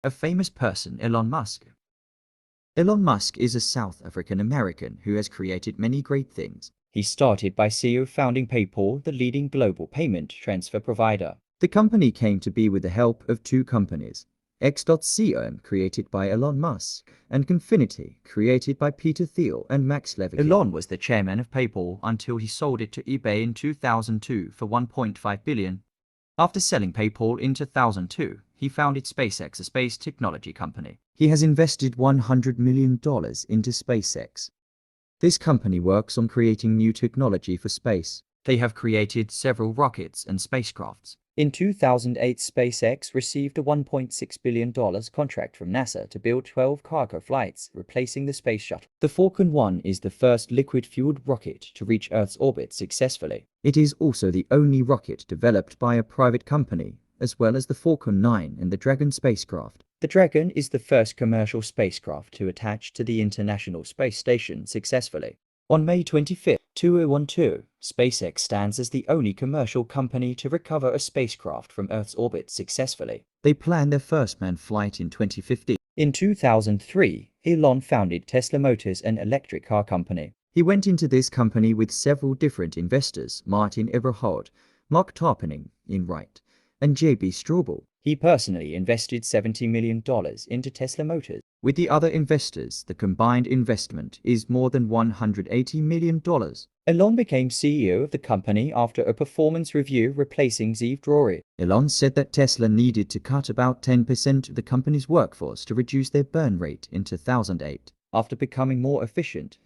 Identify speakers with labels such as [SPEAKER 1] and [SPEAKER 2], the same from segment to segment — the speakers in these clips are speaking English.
[SPEAKER 1] A famous person, Elon Musk. Elon Musk is a South African American who has created many great things. He started by CEO founding PayPal, the leading global payment transfer provider. The company came to be with the help of two companies, X.com, created by Elon Musk, and Confinity, created by Peter Thiel and Max Levchin. Elon was the chairman of PayPal until he sold it to eBay in 2002 for $1.5 billion. After selling PayPal in 2002, he founded SpaceX, a space technology company. He has invested $100 million into SpaceX. This company works on creating new technology for space. They have created several rockets and spacecrafts. In 2008, SpaceX received a $1.6 billion contract from NASA to build 12 cargo flights, replacing the space shuttle. The Falcon 1 is the first liquid-fueled rocket to reach Earth's orbit successfully. It is also the only rocket developed by a private company, as well as the Falcon 9 and the Dragon spacecraft. The Dragon is the first commercial spacecraft to attach to the International Space Station successfully. On May 25, 2012, SpaceX stands as the only commercial company to recover a spacecraft from Earth's orbit successfully. They planned their first manned flight in 2015. In 2003, Elon founded Tesla Motors, an electric car company. He went into this company with several different investors, Martin Eberhard, Mark Tarpenning, Wright, and J.B. Straubel. He personally invested $70 million into Tesla Motors. With the other investors, the combined investment is more than $180 million. Elon became CEO of the company after a performance review, replacing Ziv Drury. Elon said that Tesla needed to cut about 10% of the company's workforce to reduce their burn rate in 2008. After becoming more efficient,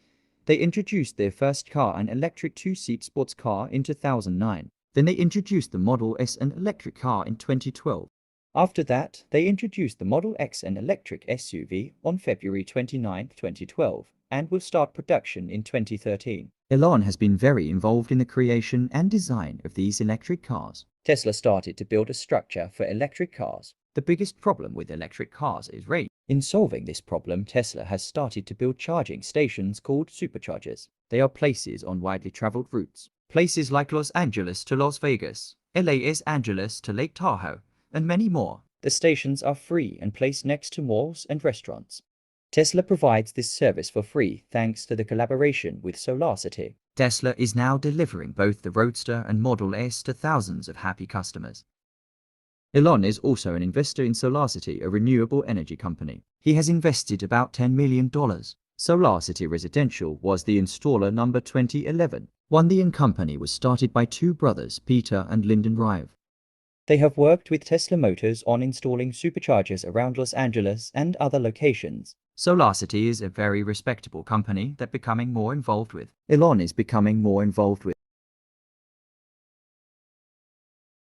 [SPEAKER 1] they introduced their first car, an electric two-seat sports car, in 2009. Then they introduced the Model S, an electric car, in 2012. After that, they introduced the Model X, an electric SUV, on February 29, 2012, and will start production in 2013. Elon has been very involved in the creation and design of these electric cars. Tesla started to build a structure for electric cars. The biggest problem with electric cars is range. In solving this problem, Tesla has started to build charging stations called superchargers. They are places on widely traveled routes. Places like Los Angeles to Las Vegas, Los Angeles to Lake Tahoe, and many more. The stations are free and placed next to malls and restaurants. Tesla provides this service for free thanks to the collaboration with SolarCity. Tesla is now delivering both the Roadster and Model S to thousands of happy customers. Elon is also an investor in SolarCity, a renewable energy company. He has invested about $10 million. SolarCity Residential was the installer number 2011. The company was started by two brothers, Peter and Lyndon Rive. They have worked with Tesla Motors on installing superchargers around Los Angeles and other locations. SolarCity is a very respectable company that becoming more involved with. Elon is becoming more involved with.